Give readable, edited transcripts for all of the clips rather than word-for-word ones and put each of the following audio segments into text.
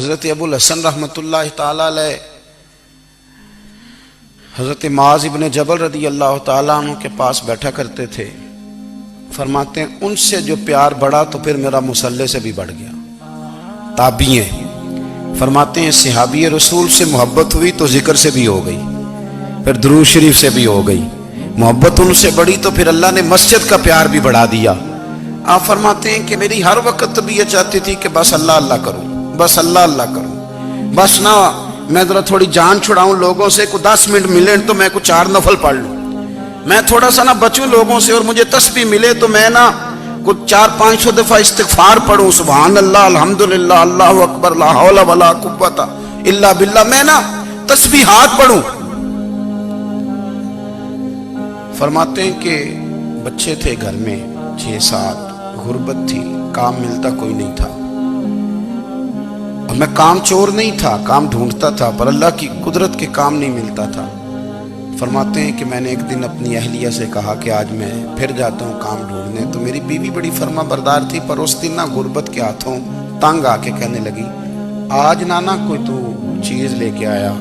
حضرت ابوالحسن رحمۃ اللہ تعالی علیہ حضرت معاذ ابن جبل رضی اللہ تعالیٰ عنہ کے پاس بیٹھا کرتے تھے. فرماتے ہیں ان سے جو پیار بڑھا تو پھر میرا مصلی سے بھی بڑھ گیا. تابعی ہیں. فرماتے ہیں صحابی رسول سے محبت ہوئی تو ذکر سے بھی ہو گئی, پھر درود شریف سے بھی ہو گئی. محبت ان سے بڑھی تو پھر اللہ نے مسجد کا پیار بھی بڑھا دیا. آپ فرماتے ہیں کہ میری ہر وقت طبیعت چاہتی تھی کہ بس اللہ اللہ کروں, بس اللہ اللہ کروں, بس نہ میں ذرا تھوڑی جان چھڑاؤں لوگوں سے, کو 10 منٹ ملے تو میں کو 4 نفل پڑھ لوں, میں تھوڑا سا نہ بچوں لوگوں سے اور مجھے تسبیح ملے تو میں نہ کو 400-500 دفعہ استغفار پڑھوں, سبحان اللہ الحمدللہ اللہ اکبر لا حول ولا قوت الا باللہ, میں نہ تسبیحات پڑھوں. فرماتے ہیں کہ بچے تھے گھر میں 6-7, غربت تھی, کام ملتا کوئی نہیں تھا, اور میں کام چور نہیں تھا, کام ڈھونڈتا تھا, پر اللہ کی قدرت کے کام نہیں ملتا تھا. فرماتے ہیں کہ میں نے ایک دن اپنی اہلیہ سے کہا کہ آج میں پھر جاتا ہوں کام ڈھونڈنے. تو میری بیوی بڑی فرما بردار تھی, پر اس دن نہ غربت کے ہاتھوں تنگ آ کے کہنے لگی آج نانا کوئی تو چیز لے کے آیا.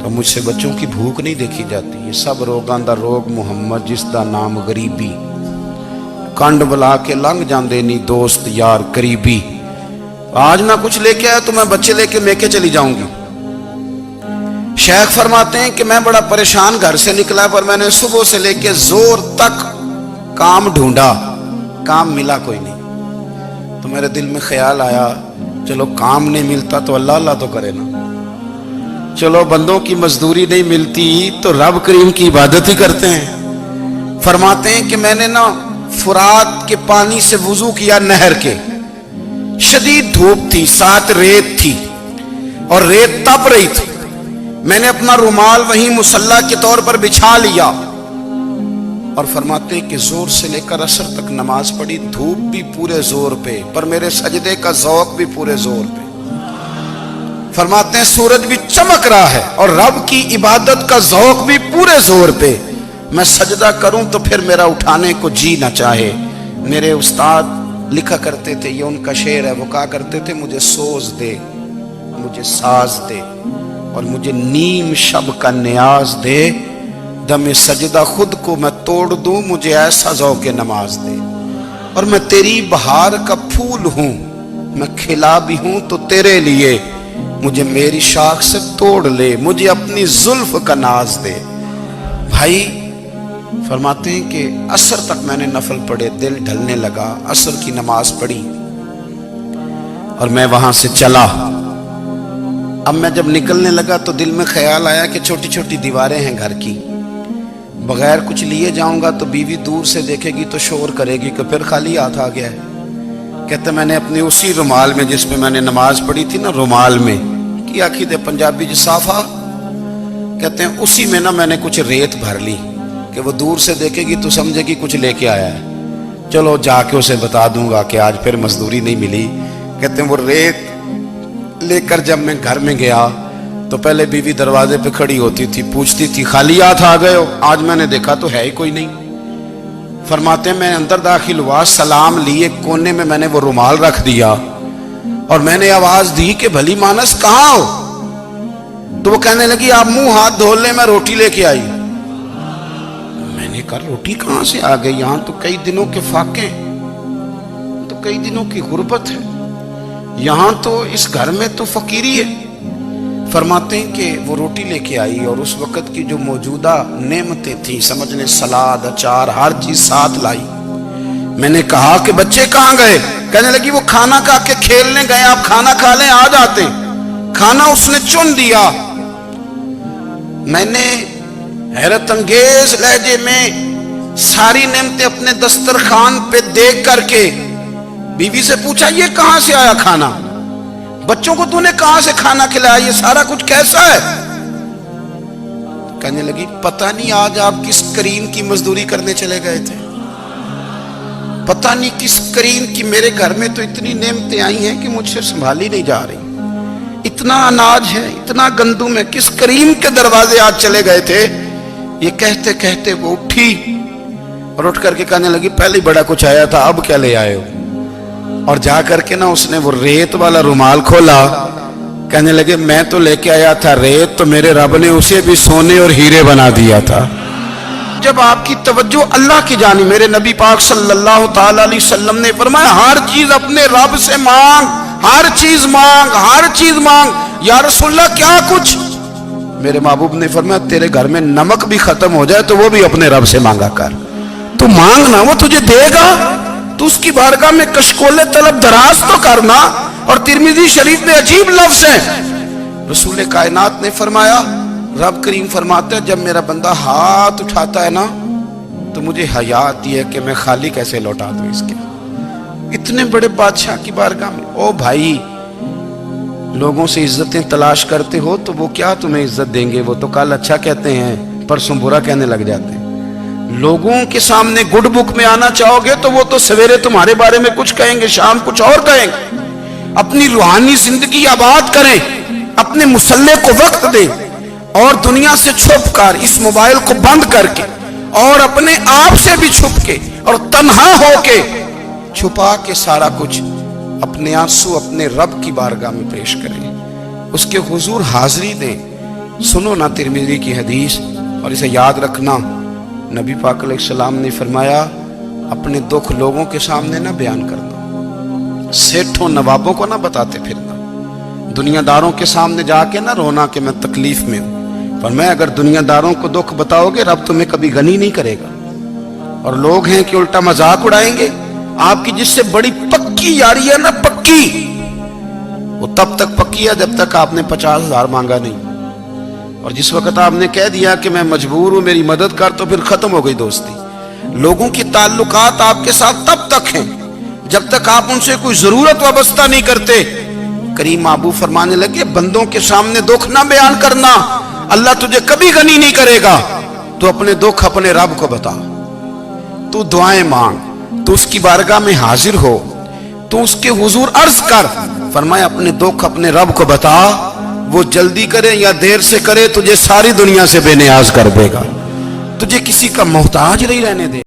تو مجھ سے بچوں کی بھوک نہیں دیکھی جاتی. یہ سب روگاں دا روگ محمد جس دا نام غریبی, کنڈ بلا کے لنگ جاندے نہیں دوست یار قریبی. آج نہ کچھ لے کے آیا تو میں بچے لے کے میکے چلی جاؤں گی. شیخ فرماتے ہیں کہ میں بڑا پریشان گھر سے نکلا, پر میں نے صبح سے لے کے زور تک کام ڈھونڈا, کام ملا کوئی نہیں. تو میرے دل میں خیال آیا چلو کام نہیں ملتا تو اللہ اللہ تو کرے نا, چلو بندوں کی مزدوری نہیں ملتی تو رب کریم کی عبادت ہی کرتے ہیں. فرماتے ہیں کہ میں نے نا فرات کے پانی سے وضو کیا نہر کے, شدید دھوپ تھی, ساتھ ریت تھی اور ریت تپ رہی تھی. میں نے اپنا رومال وہیں مصلی کے طور پر بچھا لیا, اور فرماتے ہیں کہ زور سے لے کر عصر تک نماز پڑھی. دھوپ بھی پورے زور پہ, پر میرے سجدے کا ذوق بھی پورے زور پہ. فرماتے ہیں سورج بھی چمک رہا ہے اور رب کی عبادت کا ذوق بھی پورے زور پہ. میں سجدہ کروں تو پھر میرا اٹھانے کو جی نہ چاہے. میرے استاد لکھا کرتے تھے, یہ ان کا شعر ہے, وہ کہا کرتے تھے مجھے سوز دے, مجھے ساز دے, اور مجھے نیم شب کا نیاز دے, دم سجدہ خود کو میں توڑ دوں, مجھے ایسا ذوق نماز دے. اور میں تیری بہار کا پھول ہوں, میں کھلا بھی ہوں تو تیرے لیے, مجھے میری شاخ سے توڑ لے, مجھے اپنی زلف کا ناز دے. بھائی فرماتے ہیں کہ عصر تک میں نے نفل پڑھے, دل ڈھلنے لگا, عصر کی نماز پڑھی اور میں وہاں سے چلا. اب میں جب نکلنے لگا تو دل میں خیال آیا کہ چھوٹی چھوٹی دیواریں ہیں گھر کی, بغیر کچھ لیے جاؤں گا تو بیوی دور سے دیکھے گی تو شور کرے گی کہ پھر خالی ہاتھ آ گیا ہے. کہتے میں نے اپنے اسی رومال میں جس میں میں نے نماز پڑھی تھی نا, رومال میں کی آخی دے پنجابی جسافہ کہتے ہیں, اسی میں نا میں نے کچھ ریت بھر لی کہ وہ دور سے دیکھے گی تو سمجھے گی کچھ لے کے آیا ہے. چلو جا کے اسے بتا دوں گا کہ آج پھر مزدوری نہیں ملی. کہتے ہیں وہ ریت لے کر جب میں گھر میں گیا تو پہلے بیوی دروازے پہ کھڑی ہوتی تھی, پوچھتی تھی خالی ہاتھ آ گئے ہو؟ آج میں نے دیکھا تو ہے ہی کوئی نہیں. فرماتے ہیں میں اندر داخل ہوا, سلام لیے, کونے میں نے وہ رومال رکھ دیا اور میں نے آواز دی کہ بھلی مانس کہاں ہو؟ تو وہ کہنے لگی آپ منہ ہاتھ دھو لیں, میں روٹی لے کے آئی. میں نے کہا روٹی کہاں سے آ گئی؟ یہاں تو کئی دنوں کے فاقے, تو کئی دنوں کی غربت ہے, یہاں تو اس گھر میں تو فقیری ہے. فرماتے ہیں کہ وہ روٹی لے کے آئی اور اس وقت کی جو موجودہ نعمتیں تھیں, سمجھنے سلاد اچار ہر چیز ساتھ لائی. میں نے کہا کہ بچے کہاں گئے؟ کہنے لگی وہ کھانا کھا کے کھیلنے گئے, آپ کھانا کھا لیں آ جاتے. کھانا اس نے چن دیا. میں نے حیرت انگیز لہجے میں ساری نعمتیں اپنے دسترخوان پہ دیکھ کر کے بیوی سے پوچھا یہ کہاں سے آیا کھانا؟ بچوں کو تو نے کہاں سے کھانا کھلایا؟ یہ سارا کچھ کیسا ہے؟ کہنے لگی پتہ نہیں آج آپ کس کریم کی مزدوری کرنے چلے گئے تھے, پتہ نہیں کس کریم کی, میرے گھر میں تو اتنی نعمتیں آئی ہیں کہ مجھ سے سنبھالی نہیں جا رہی, اتنا اناج ہے, اتنا گندم ہے, کس کریم کے دروازے آج چلے گئے تھے؟ یہ کہتے کہتے وہ اٹھی اور اٹھ کر کے کہنے لگی پہلے بڑا کچھ آیا تھا, اب کیا لے آئے ہو؟ اور جا کر کے نا اس نے وہ ریت والا رومال کھولا کہنے لگے میں تو لے کے آیا تھا ریت، تو میرے رب نے اسے بھی سونے اور ہیرے بنا دیا تھا۔ جب آپ کی توجہ اللہ کی جانب، میرے نبی پاک صلی اللہ تعالی علیہ وسلم نے فرمایا ہر چیز اپنے رب سے مانگ، ہر چیز مانگ، ہر چیز مانگ۔ یا رسول اللہ کیا کچھ؟ میرے محبوب نے فرمایا تیرے گھر میں نمک بھی ختم ہو جائے تو وہ بھی اپنے رب سے مانگا کر، تو مانگنا وہ تجھے دے گا، تو اس کی بارگاہ میں کشکول طلب دراز تو کرنا۔ اور ترمذی شریف میں عجیب لفظ ہے، رسول کائنات نے فرمایا، رب کریم فرماتا ہے جب میرا بندہ ہاتھ اٹھاتا ہے نا تو مجھے حیا آتی ہے کہ میں خالی کیسے لوٹا دوں اس کے۔ اتنے بڑے بادشاہ کی بارگاہ میں، او بھائی لوگوں سے عزتیں تلاش کرتے ہو تو وہ کیا تمہیں عزت دیں گے؟ وہ تو کل اچھا کہتے ہیں پرسوں برا کہنے لگ جاتے ہیں۔ لوگوں کے سامنے گڈ بک میں آنا چاہو گے تو وہ تو سویرے تمہارے بارے میں کچھ کہیں گے، شام کچھ اور کہیں گے۔ اپنی روحانی زندگی آباد کریں، اپنے مسلح کو وقت دیں، اور دنیا سے چھپ کر اس موبائل کو بند کر کے اور اپنے آپ سے بھی چھپ کے اور تنہا ہو کے چھپا کے سارا کچھ اپنے آنسو اپنے رب کی بارگاہ میں پیش کریں، اس کے حضور حاضری دیں۔ سنو نا ترمذی کی حدیث اور اسے یاد رکھنا، نبی پاک علیہ السلام نے فرمایا اپنے دکھ لوگوں کے سامنے نہ بیان کرنا، سیٹھوں نوابوں کو نہ بتاتے پھرنا، دنیا داروں کے سامنے جا کے نہ رونا کہ میں تکلیف میں ہوں۔ فرمایا اگر دنیا داروں کو دکھ بتاؤ گے رب تمہیں کبھی غنی نہیں کرے گا، اور لوگ ہیں کہ الٹا مذاق اڑائیں گے۔ آپ کی جس سے بڑی پکی یاری ہے نا، پکی، وہ تب تک پکی ہے جب تک آپ نے 50,000 مانگا نہیں، اور جس وقت آپ نے کہہ دیا کہ میں مجبور ہوں میری مدد کر تو پھر ختم ہو گئی دوستی۔ لوگوں کی تعلقات آپ کے ساتھ تب تک ہیں جب تک آپ ان سے کوئی ضرورت وابستہ نہیں کرتے۔ کریم محبوب فرمانے لگے بندوں کے سامنے دکھ نہ بیان کرنا، اللہ تجھے کبھی غنی نہیں کرے گا۔ تو اپنے دکھ اپنے رب کو بتا، تو دعائیں مانگ، تو اس کی بارگاہ میں حاضر ہو، تو اس کے حضور عرض کر۔ فرمایا اپنے دکھ اپنے رب کو بتا، وہ جلدی کرے یا دیر سے کرے تجھے ساری دنیا سے بے نیاز کر دے گا، تجھے کسی کا محتاج نہیں رہنے دے۔